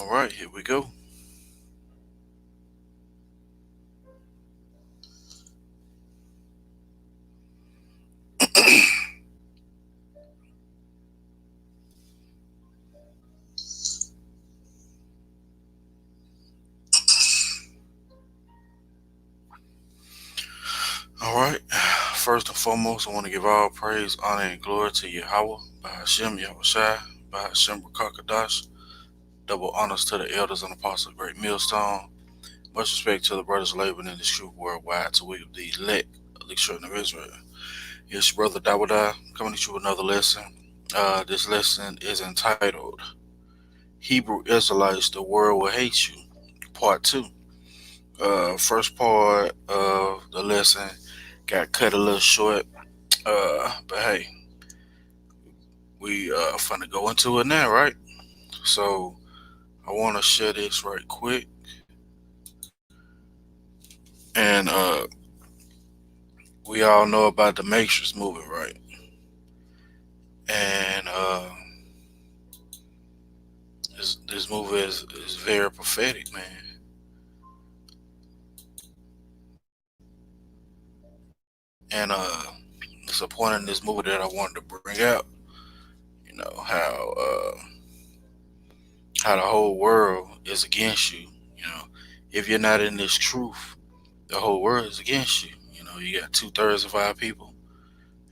All right, here we go. All right. First and foremost, I want to give all praise, honor, and glory to Yahweh, by Hashem Yahushai, by Hashem Rakakadash. Double honors to the elders and apostles of Great Millstone. Much respect to the brothers laboring in this truth worldwide to wake up the elect children of Israel. Yes, your brother Dawada coming to you with another lesson. This lesson is entitled Hebrew Israelites, the World Will Hate You, Part 2. First part of the lesson got cut a little short, but hey, we finna go into it now, right? So I want to share this right quick, and we all know about the Matrix movie, right? And this movie is very prophetic, man. And it's a point in this movie that I wanted to bring out. You know how the whole world is against you. You know, if you're not in this truth, the whole world is against you. You know, you got 2/3 of our people,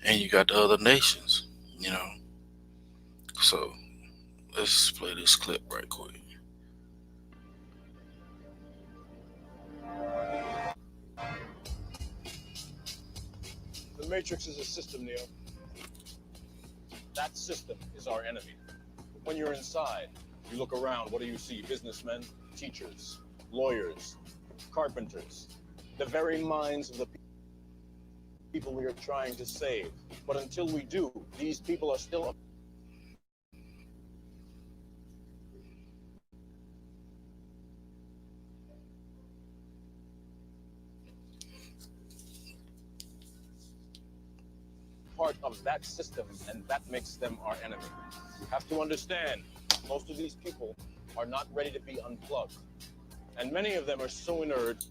and you got the other nations. You know, so let's play this clip right quick. The Matrix is a system, Neo. That system is our enemy. When you're inside, you look around, what do you see? Businessmen, teachers, lawyers, carpenters, the very minds of the people we are trying to save. But until we do, these people are still part of that system, and that makes them our enemy. You have to understand, most of these people are not ready to be unplugged. And many of them are so inert.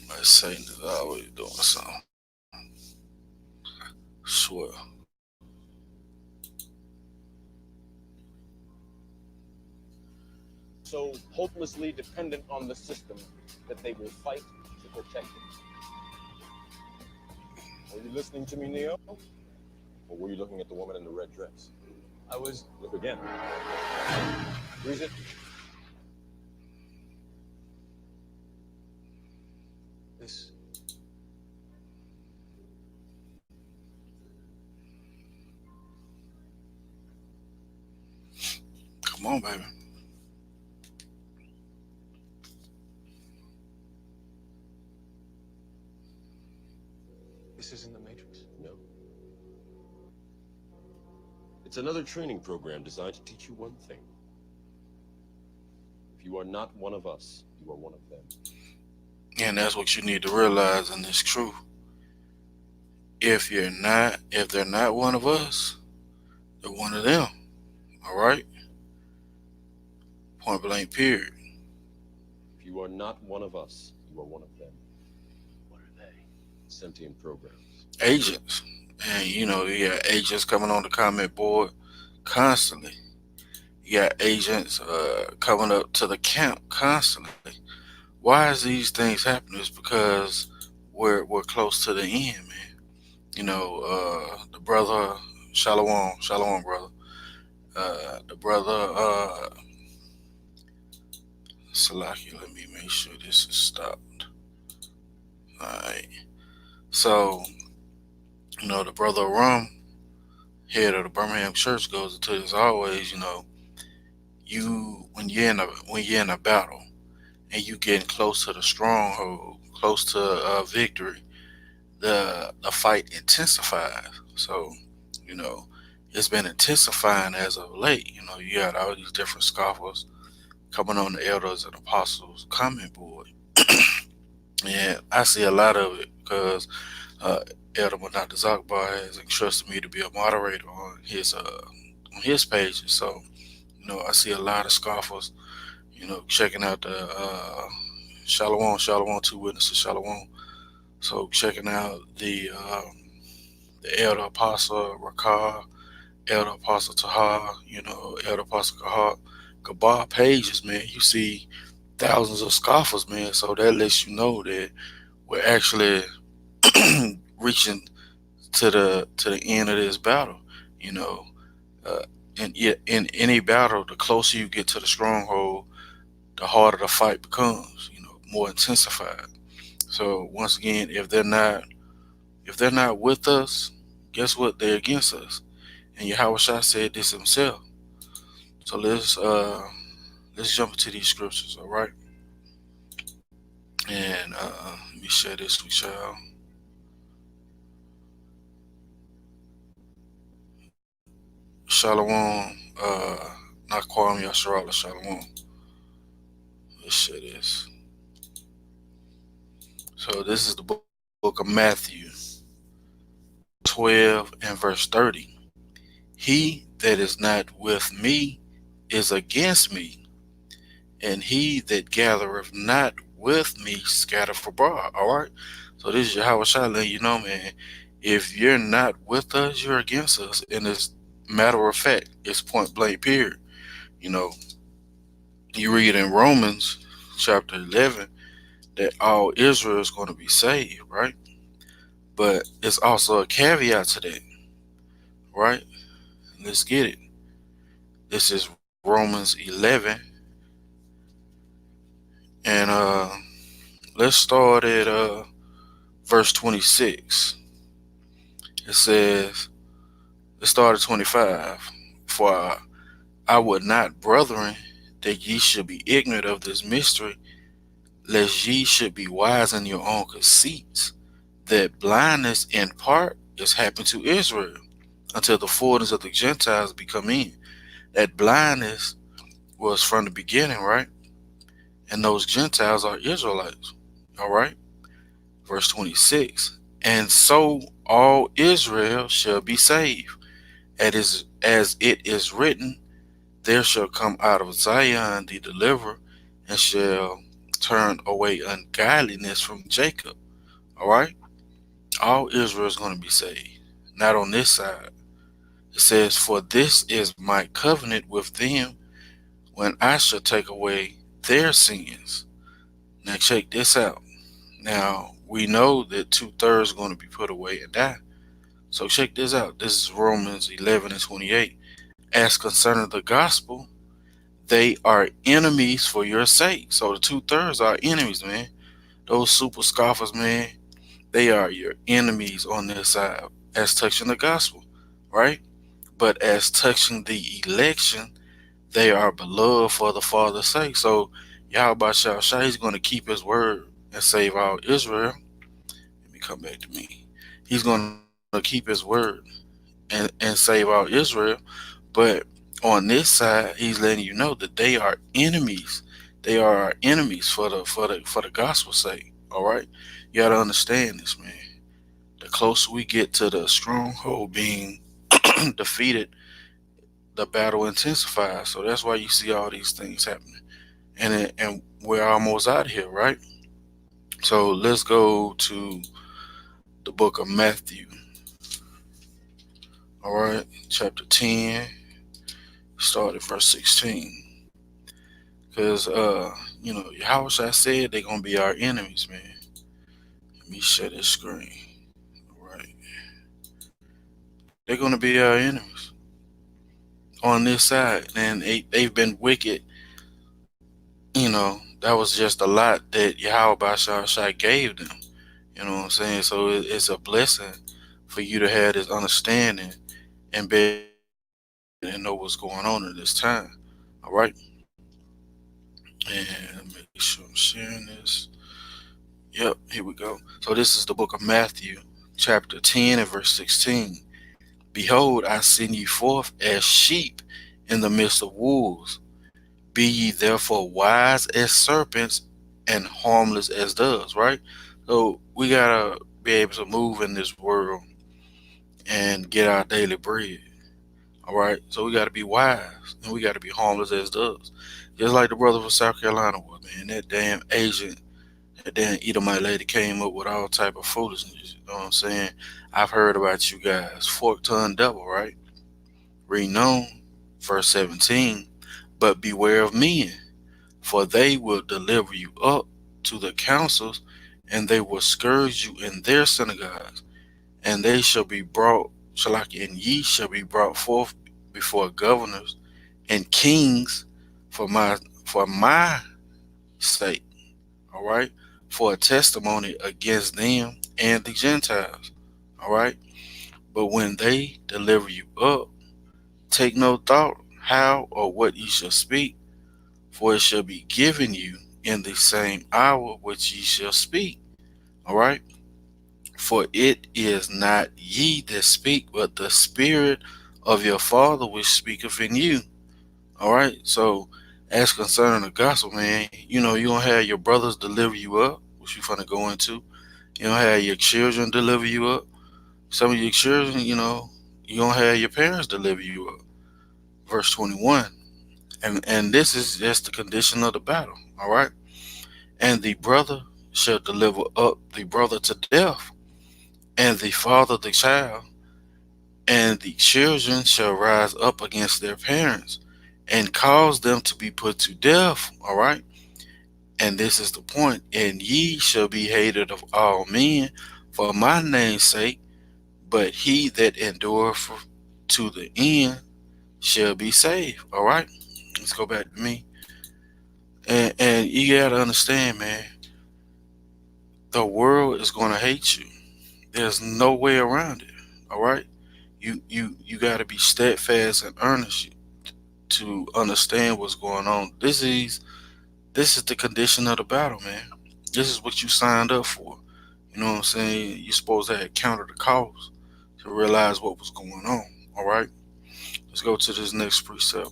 Like Satan is always doing something. Swear. So hopelessly dependent on the system that they will fight to protect it. Were you listening to me, Neo? Or were you looking at the woman in the red dress? I was. Look again. Freeze it. This. Come on, baby. This isn't the Matrix. No. It's another training program designed to teach you one thing. If you are not one of us, you are one of them. And that's what you need to realize in this truth. If they're not one of us, they're one of them. All right? Point blank, period. If you are not one of us, you are one of them. What are they? Sentient programs. Agents. And you know, you got agents coming on the comment board constantly. You got agents coming up to the camp constantly. Why is these things happening? It's because we're close to the end, man. You know, the brother Shalom, brother. The brother Salaki. Let me make sure this is stopped. All right. So, you know, the brother Rum, head of the Birmingham Church, goes into this always. You know, you when you're in a battle and you getting close to the stronghold, close to victory, the fight intensifies. So, you know, it's been intensifying as of late. You got all these different scoffers coming on the elders and apostles comment board. And I see a lot of it because uh, Elder Monata Zakbar has entrusted me to be a moderator on his pages. So I see a lot of scoffers. Checking out the Shalom, Shalom, two witnesses, Shalom. So checking out the Elder Apostle Rakar, Elder Apostle Taha, Elder Apostle Kahar, Gabar pages, man. You see thousands of scoffers, man. So that lets you know that we're actually reaching to the end of this battle. You know, and yet in any battle, the closer you get to the stronghold, the harder the fight becomes. More intensified. So once again, if they're not with us, guess what? They're against us. And Yahweh Shah said this himself. So let's jump into these scriptures, all right? And let me share this with y'all. Shalom, not Kwam Yasharala, Shalom. Let's share this. So this is the book of Matthew 12 and verse 30. He that is not with me is against me, and he that gathereth not with me scattereth abroad. All right. So this is Yahweh Shai letting you know, man. If you're not with us, you're against us. And it's matter of fact, it's point blank. Period. You know, you read in Romans chapter 11 that all Israel is going to be saved, right? But it's also a caveat to that, right? Let's get it. This is Romans 11, and let's start at verse 26. It says, let's start at 25. For I would not, brethren, that ye should be ignorant of this mystery, lest ye should be wise in your own conceits, that blindness in part is happened to Israel, until the fullness of the Gentiles be come in. That blindness was from the beginning, right? And those Gentiles are Israelites, all right? Verse 26. And so all Israel shall be saved, as it is written, there shall come out of Zion the deliverer, and shall turn away ungodliness from Jacob. All right? All Israel is going to be saved. Not on this side. It says, for this is my covenant with them when I shall take away their sins. Now check this out. Now we know that 2/3 are going to be put away and die. So check this out. This is Romans 11 and 28. As concerning the gospel, they are enemies for your sake. So the 2/3 are enemies, man. Those super scoffers, man, they are your enemies on their side as touching the gospel, right? But as touching the election, they are beloved for the Father's sake. So Yahweh Shah, he's going to keep his word and save all Israel. Let me come back to me. He's going to keep his word and save all Israel. But on this side, he's letting you know that they are enemies. They are our enemies for the gospel's sake. All right, you got to understand this, man. The closer we get to the stronghold being defeated, the battle intensifies. So that's why you see all these things happening. And we're almost out of here, right? So let's go to the book of Matthew. All right, chapter 10, start at verse 16. Because, Yahweh said they're going to be our enemies, man. Let me share this screen. All right. They're going to be our enemies on this side. And they've been wicked. That was just a lot that Yahweh Shai gave them. You know what I'm saying? So it's a blessing for you to have this understanding and be able to see and know what's going on at this time. All right. And make sure I'm sharing this. Yep, here we go. So this is the book of Matthew, chapter 10 and verse 16. Behold, I send you forth as sheep in the midst of wolves. Be ye therefore wise as serpents and harmless as doves, right? So we gotta be able to move in this world and get our daily bread. All right. So we gotta be wise and we gotta be harmless as doves. Just like the brother from South Carolina was, man. That damn agent, that damn Edomite lady came up with all type of foolishness. You know what I'm saying? I've heard about you guys. Fork tongued devil, right? Reading on, verse 17. But beware of men, for they will deliver you up to the councils, and they will scourge you in their synagogues, and they shall be brought, and ye shall be brought forth before governors and kings for my sake. All right, for a testimony against them and the Gentiles. All right, but when they deliver you up, take no thought how or what ye shall speak, for it shall be given you in the same hour which ye shall speak. All right. For it is not ye that speak, but the Spirit of your Father which speaketh in you. All right. So, as concerning the gospel, man, you don't have your brothers deliver you up, which you finna go into. You don't have your children deliver you up. Some of your children, you don't have your parents deliver you up. Verse 21. And this is just the condition of the battle. All right. And the brother shall deliver up the brother to death, and the father the child, and the children shall rise up against their parents and cause them to be put to death. All right. And this is the point. And ye shall be hated of all men for my name's sake, but he that endureth to the end shall be saved. All right. Let's go back to me. And you got to understand, man, the world is going to hate you. There's no way around it. All right. You got to be steadfast and earnest to understand what's going on. This is the condition of the battle, man. This is what you signed up for. You know what I'm saying? You're supposed to have counted the cost to realize what was going on. All right. Let's go to this next precept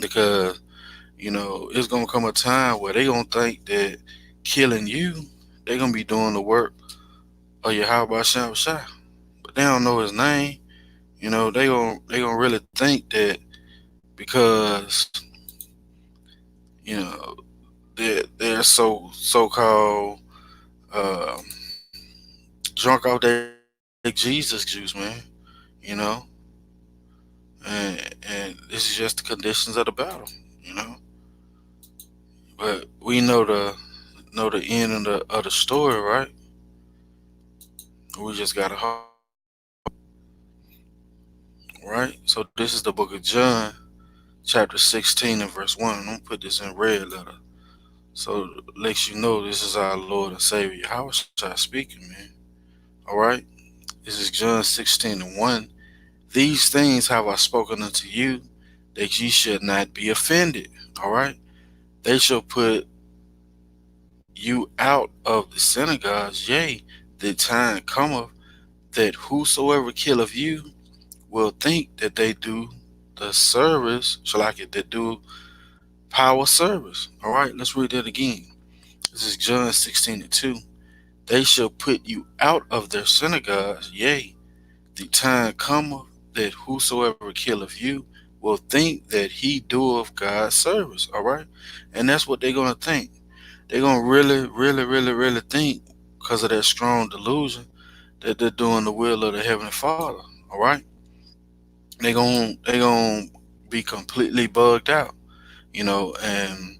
because it's gonna come a time where they gonna think that killing you, they gonna be doing the work of your how about Shah, but they don't know his name. They gonna really think that because you know they're so called uh, drunk off that Jesus juice, man. You know, and this is just the conditions of the battle. You know, but we know the end of the story, right? We just gotta hope, right? So this is the book of John, chapter 16 and verse 1. I'm gonna put this in red letter. So lets you know this is our Lord and Savior. How should I speaking, man? All right. This is John 16 and 1. These things have I spoken unto you, that ye should not be offended. All right. They shall put you out of the synagogues. Yea, the time cometh that whosoever killeth you will think that they do the service, shall like it, that do power service. All right. Let's read that again. This is John 16 and 2. They shall put you out of their synagogues. Yea, the time cometh that whosoever killeth you will think that he doeth God's service. All right. And that's what they're going to think. They're going to really, really, really, really think, because of that strong delusion, that they're doing the will of the Heavenly Father. All right. They going to be completely bugged out, and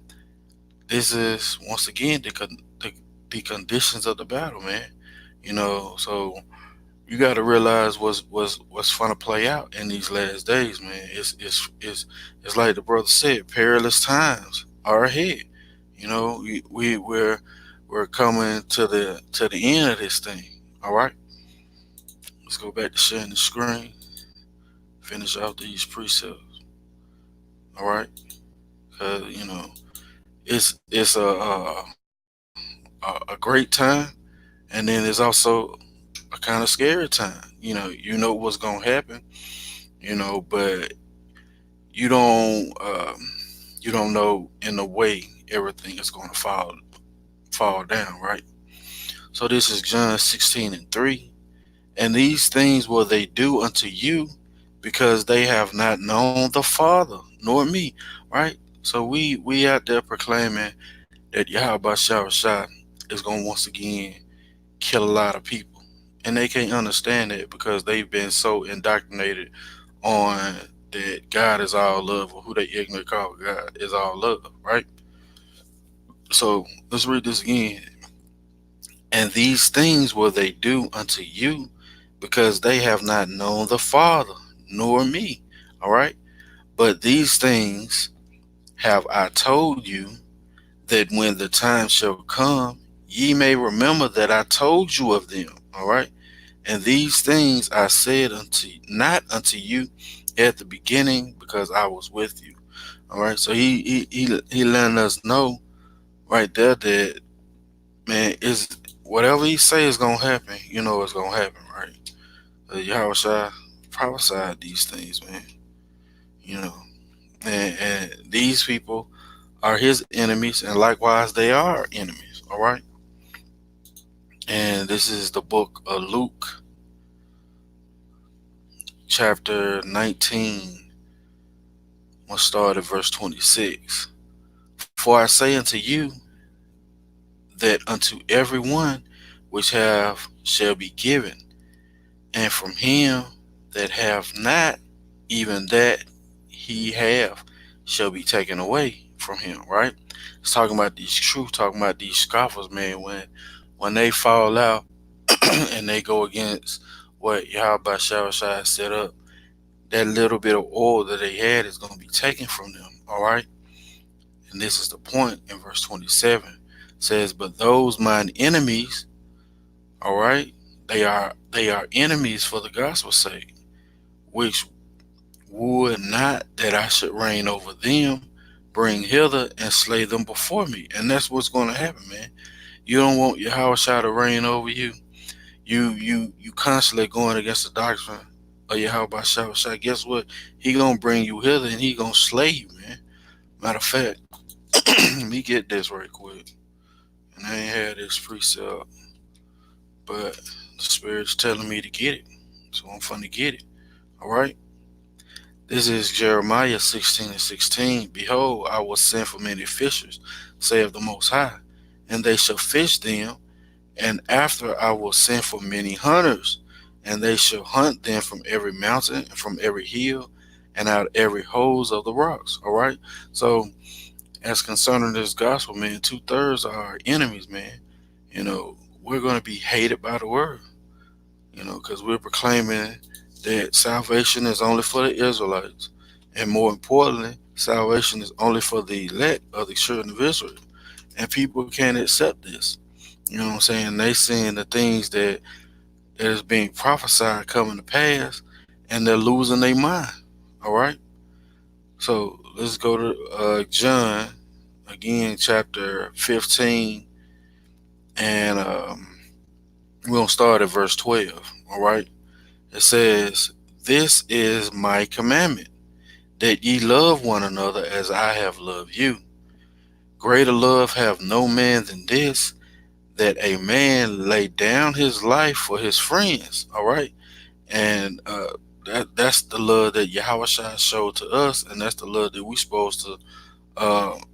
this is once again the conditions of the battle, man. So you got to realize what's going to play out in these last days, man. It's like the brother said, perilous times are ahead. We're coming to the end of this thing. All right, let's go back to sharing the screen. Finish out these precepts. All right, because it's a great time, and then there's also a kind of scary time. You know what's gonna happen. But you don't you don't know in a way everything is gonna fall down, right? So this is John 16:3. And these things will they do unto you because they have not known the Father nor me, right? So we out there proclaiming that Yahweh Shah is gonna once again kill a lot of people. And they can't understand that because they've been so indoctrinated on that God is all love, or who they ignorantly call God is all love, right? So let's read this again. And these things will they do unto you because they have not known the Father nor me. All right. But these things have I told you, that when the time shall come, ye may remember that I told you of them. All right. And these things I said unto not unto you at the beginning, because I was with you. All right. So he letting us know right there that, man, is whatever he say is gonna happen. You know it's gonna happen, right? Yahweh Shai prophesied these things, man. You know, and these people are his enemies, and likewise they are enemies. All right. And this is the book of Luke, chapter 19. We'll start at verse 26. For I say unto you that unto every one which have shall be given, and from him that have not, even that he have shall be taken away from him. Right? It's talking about these truth, talking about these scoffers, man. When they fall out and they go against what Yahweh Shai set up, that little bit of oil that they had is going to be taken from them. All right. And this is the point in verse 27. It says, but those mine enemies, all right, they are enemies for the gospel's sake, which would not that I should reign over them, bring hither and slay them before me. And that's what's going to happen, man. You don't want Yahweh Shai to reign over you. You constantly going against the doctrine of Yahweh Shai. Guess what? He gonna bring you hither and he gonna slay you, man. Matter of fact, let me get this right quick. And I ain't had this precept, but the Spirit's telling me to get it. So I'm finna get it. Alright? This is Jeremiah 16:16. Behold, I will send for many fishers, saith the Most High, and they shall fish them, and after I will send for many hunters, and they shall hunt them from every mountain and from every hill, and out every holes of the rocks. Alright? So as concerning this gospel, man, 2/3 are our enemies, man. We're going to be hated by the world, because we're proclaiming that salvation is only for the Israelites. And more importantly, salvation is only for the elect of the children of Israel. And people can't accept this. You know what I'm saying? They seeing the things that is being prophesied coming to pass, and they're losing their mind. All right? So let's go to John, again, chapter 15, and we're going to start at verse 12. All right? It says, this is my commandment, that ye love one another as I have loved you. Greater love have no man than this, that a man lay down his life for his friends. All right? And that's the love that Yahweh Shai showed to us, and that's the love that we're supposed to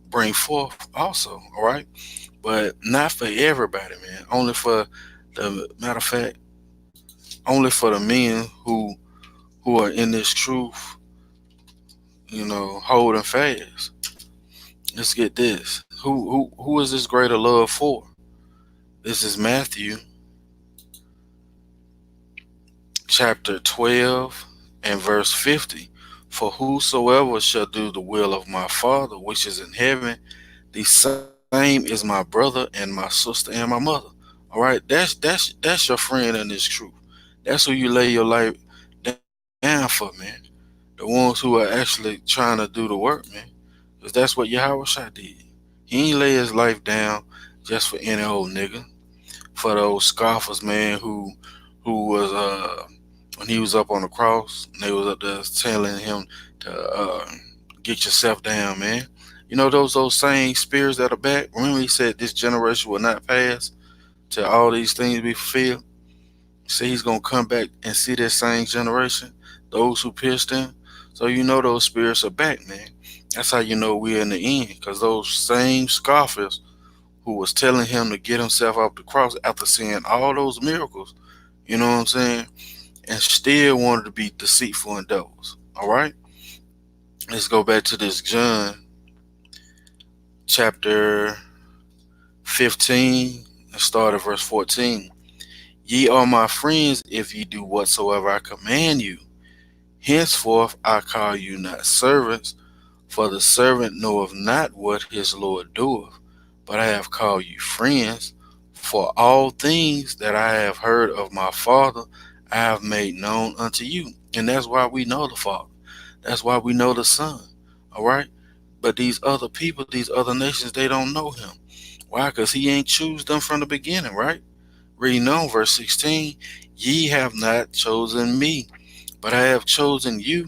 bring forth also. All right? But not for everybody, man. Only for the matter of fact, only for the men who are in this truth, holding fast. Let's get this. Who is this greater love for? This is Matthew chapter 12 and verse 50. For whosoever shall do the will of my Father which is in heaven, the same is my brother and my sister and my mother. All right, that's your friend in this truth. That's who you lay your life down for, man. The ones who are actually trying to do the work, man. Because that's what Yahweh Shai did. He ain't lay his life down just for any old nigga. For those scoffers, man, who was when he was up on the cross, and they was up there telling him to get yourself down, man. You know those same spirits that are back. Remember, he said this generation will not pass till all these things be fulfilled. See, he's gonna come back and see that same generation, those who pierced him. So you know those spirits are back, man. That's how you know we're in the end, because those same scoffers who was telling him to get himself off the cross after seeing all those miracles, you know what I'm saying, and still wanted to be deceitful and devils. All right, let's go back to this John chapter 15 and start at verse 14. Ye are my friends if ye do whatsoever I command you. Henceforth I call you not servants, for the servant knoweth not what his Lord doeth, but I have called you friends. For all things that I have heard of my Father, I have made known unto you. And that's why we know the Father. That's why we know the Son. All right? But these other people, these other nations, they don't know him. Why? Because he ain't choose them from the beginning, right? Reading on verse 16, ye have not chosen me, but I have chosen you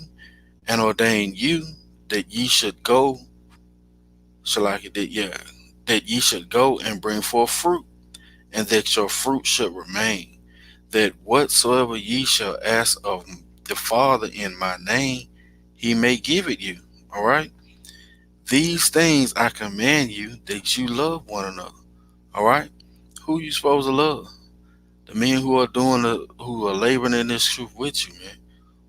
and ordained you that ye should go, shall I that yeah, that ye should go and bring forth fruit, and that your fruit should remain, that whatsoever ye shall ask of the Father in my name, he may give it you. All right? These things I command you that you love one another. All right? Who you supposed to love? The men who are who are laboring in this truth with you, man,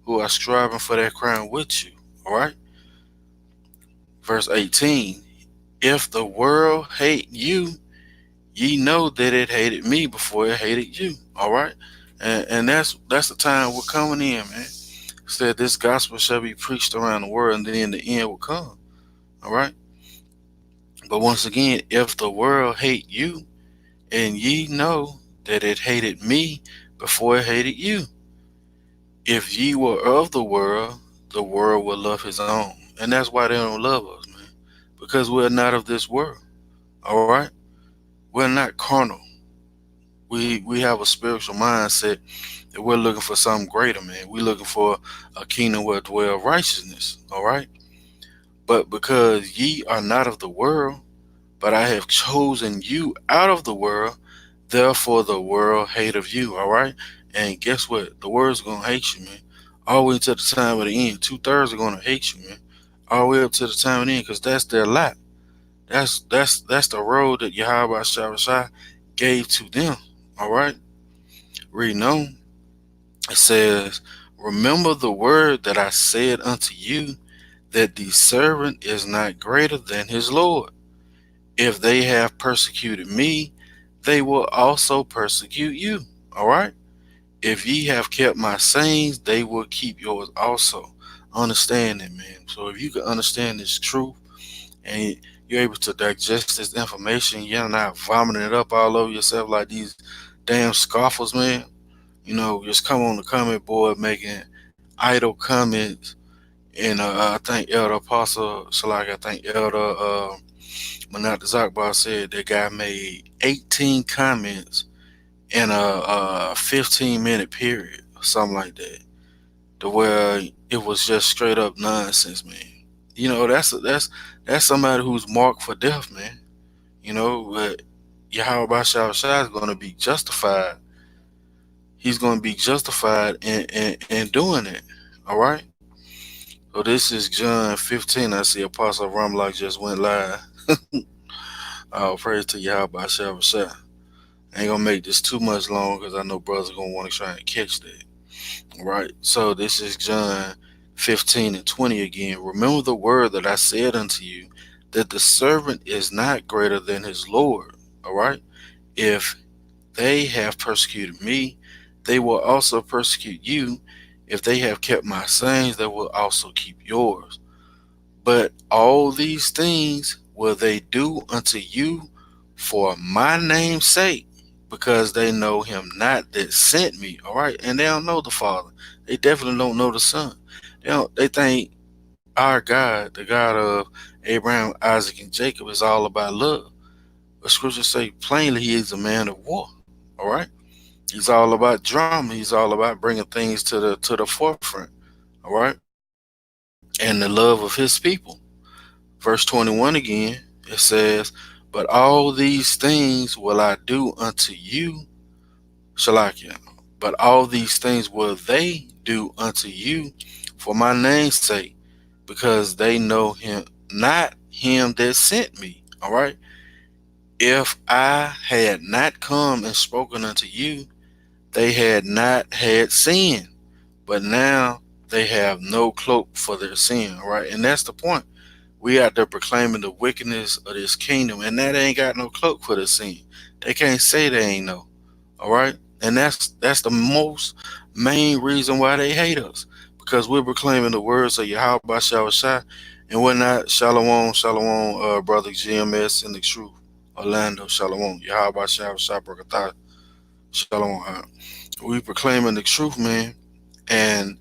who are striving for that crown with you. All right? Verse 18. If the world hate you, ye know that it hated me before it hated you. All right? And that's the time we're coming in, man. Said this gospel shall be preached around the world, and then the end will come. All right? But once again, if the world hate you, and ye know that it hated me before it hated you. If ye were of the world would love his own. And that's why they don't love us, man. Because we're not of this world. All right? We're not carnal. We have a spiritual mindset that we're looking for something greater, man. We're looking for a kingdom where dwell righteousness. All right? But because ye are not of the world, but I have chosen you out of the world, therefore the world hate of you, all right? And guess what? The world's gonna hate you, man. All the way to the time of the end. 2/3 are gonna hate you, man. All the way up to the time of the end, because that's their lot. That's the road that Yahweh Shah gave to them. All right? Reading on, it says, remember the word that I said unto you, that the servant is not greater than his Lord. If they have persecuted me, they will also persecute you. All right? If ye have kept my sayings, they will keep yours also. Understand it, man. So if you can understand this truth and you're able to digest this information, you're not vomiting it up all over yourself like these damn scoffers, man. You know, just come on the comment board making idle comments. And I think Elder Apostle Shalak, I think Elder Manat Zakbar said that guy made 18 comments in a 15-minute period or something like that, to where it was just straight up nonsense, man. You know, that's somebody who's marked for death, man. You know, but Yahweh Shah is going to be justified. He's going to be justified in doing it. All right. So this is John 15. I see Apostle Rumlock just went live. Praise to Yahweh Shah. I ain't gonna make this too much long because I know brothers gonna want to try and catch that. All right. So this is John 15 and 20 again. Remember the word that I said unto you, that the servant is not greater than his Lord. All right. If they have persecuted me, they will also persecute you. If they have kept my sayings, they will also keep yours. But all these things will they do unto you for my name's sake, because they know him not that sent me. All right, and they don't know the Father. They definitely don't know the Son. They think our God, the God of Abraham, Isaac, and Jacob, is all about love. But scriptures say plainly he is a man of war. All right. He's all about drama. He's all about bringing things to the forefront. All right, and the love of his people. Verse 21 again. It says, "But all these things will I do unto you, Shalakia. But all these things will they do unto you for my name's sake, because they know him not him that sent me." All right. If I had not come and spoken unto you, they had not had sin. But now they have no cloak for their sin. All right. And that's the point. We out there proclaiming the wickedness of this kingdom, and that ain't got no cloak for the sin. They can't say they ain't know. All right, and that's the most main reason why they hate us, because we're proclaiming the words of Yahweh Shai, and we're not Shalom, Shalom, brother GMS in the truth, Orlando, Shalom, Yahweh Shai, Brakatah, Shalom. We proclaiming the truth, man, and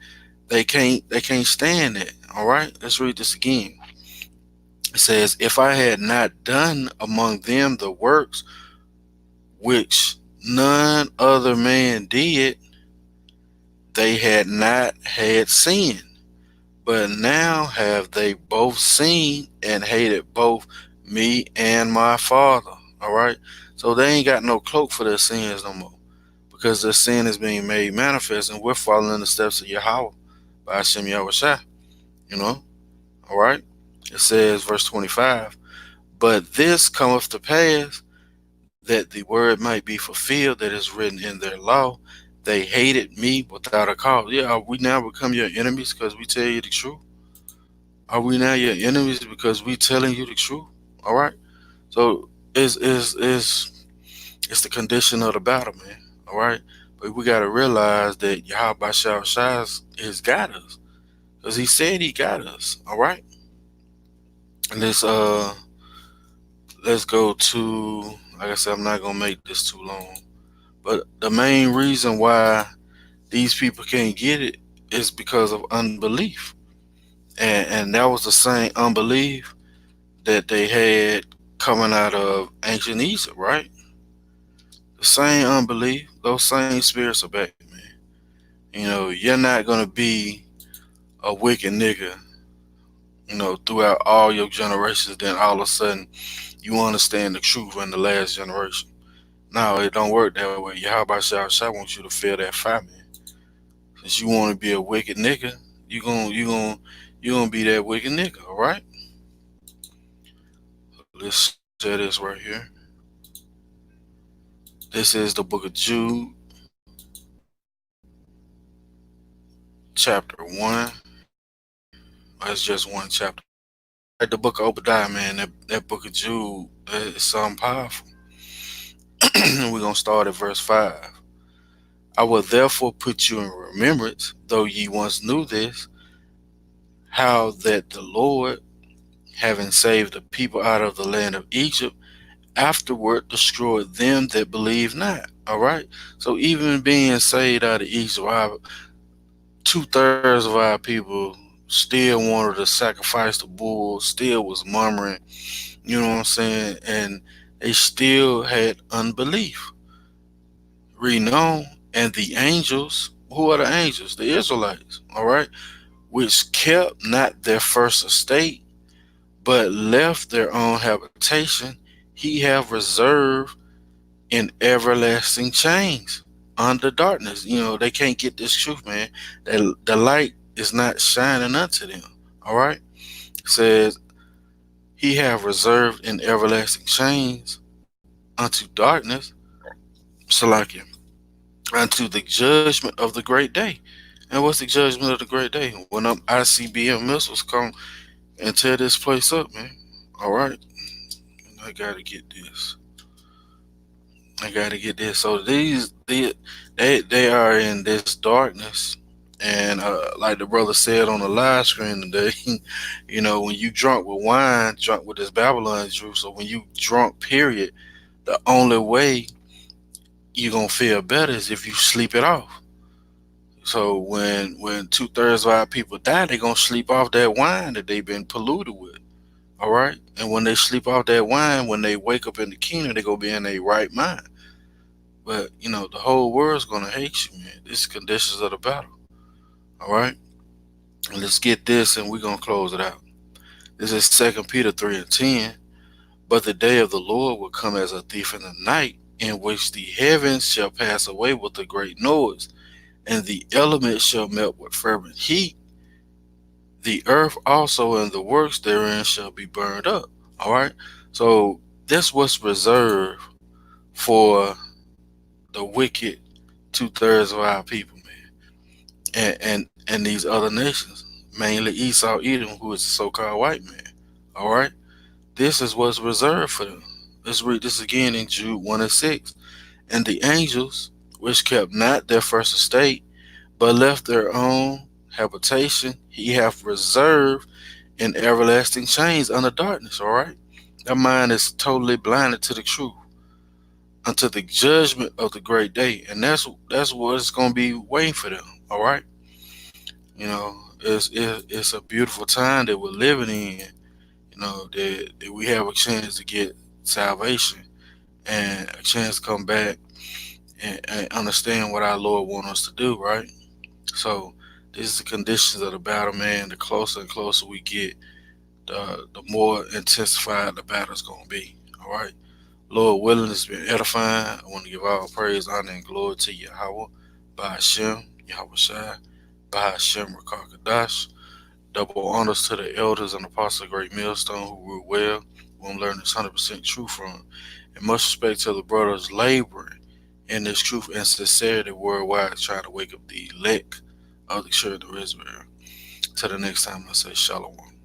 they can't stand it. All right, let's read this again. It says, "If I had not done among them the works which none other man did, they had not had sin. But now have they both seen and hated both me and my Father." All right? So they ain't got no cloak for their sins no more, because their sin is being made manifest, and we're following the steps of Yahweh by Hashem Yahushua. You know? All right? It says, verse 25, "But this cometh to pass, that the word might be fulfilled that is written in their law. They hated me without a cause." Yeah, are we now become your enemies because we tell you the truth? Are we now your enemies because we telling you the truth? All right. So it's the condition of the battle, man. All right. But we gotta realize that Yahweh Shai has got us, because he said he got us. All right. And let's go to, like I said, I'm not gonna make this too long. But the main reason why these people can't get it is because of unbelief. And that was the same unbelief that they had coming out of ancient Egypt, right? The same unbelief, those same spirits are back, man. You know, you're not gonna be a wicked nigga, throughout all your generations, then all of a sudden you understand the truth in the last generation. No, it don't work that way. Yahweh Shai wants you to feel that fire, man. Since you want to be a wicked nigga, you gonna be that wicked nigga, all right? Let's share this right here. This is the book of Jude, chapter one. Well, it's just one chapter. Like the book of Obadiah, man. That book of Jude is something powerful. We're gonna start at verse 5. "I will therefore put you in remembrance, though ye once knew this, how that the Lord, having saved the people out of the land of Egypt, afterward destroyed them that believe not." All right. So even being saved out of Egypt, 2/3 of our people still wanted to sacrifice the bull, still was murmuring. You know what I'm saying? And they still had unbelief. Reading on, "And the angels, who are the angels? The Israelites. All right, which kept not their first estate, but left their own habitation, he have reserved in everlasting chains under darkness." They can't get this truth, man. The light is not shining unto them. All right. It says, "He have reserved in everlasting chains unto darkness," Salakia, "unto the judgment of the great day." And what's the judgment of the great day? When them ICBM missiles come and tear this place up, man. All right. I gotta get this. I gotta get this. So they are in this darkness, and like the brother said on the live screen today, when you drunk with wine, drunk with this Babylon juice, so when you drunk, period, the only way you're gonna feel better is if you sleep it off. So when 2/3 of our people die, they're gonna sleep off that wine that they've been polluted with. All right, and when they sleep off that wine, when they wake up in the kingdom, they gonna be in their right mind. But the whole world's gonna hate you, man. This is conditions of the battle. All right, and let's get this, and we're gonna close it out. This is 2 Peter 3:10. But the day of the Lord will come as a thief in the night, in which the heavens shall pass away with a great noise, and the elements shall melt with fervent heat. The earth also and the works therein shall be burned up. All right. So this was reserved for the wicked 2/3 of our people, man, and these other nations, mainly Esau, Edom, who is a so-called white man. All right. This is what's reserved for them. Let's read this again in Jude 1:6. And the angels, which kept not their first estate, but left their own habitation, he hath reserved in everlasting chains under darkness. All right, their mind is totally blinded to the truth until the judgment of the great day, and that's what it's gonna be waiting for them. All right, it's a beautiful time that we're living in. That we have a chance to get salvation and a chance to come back and understand what our Lord wants us to do, right? So this is the conditions of the battle, man. The closer and closer we get, the more intensified the battle's gonna be. All right. Lord willing, it's been edifying. I want to give all praise, honor, and glory to Yahweh, by Hashem, Yahweh Shai, by Hashem, Rakakadash. Double honors to the elders and apostles of Great Millstone who rule well, who I'm learning this 100% truth from. And much respect to the brothers laboring in this truth and sincerity worldwide, trying to wake up the elect of the children of Israel. Till the next time, I say shalom.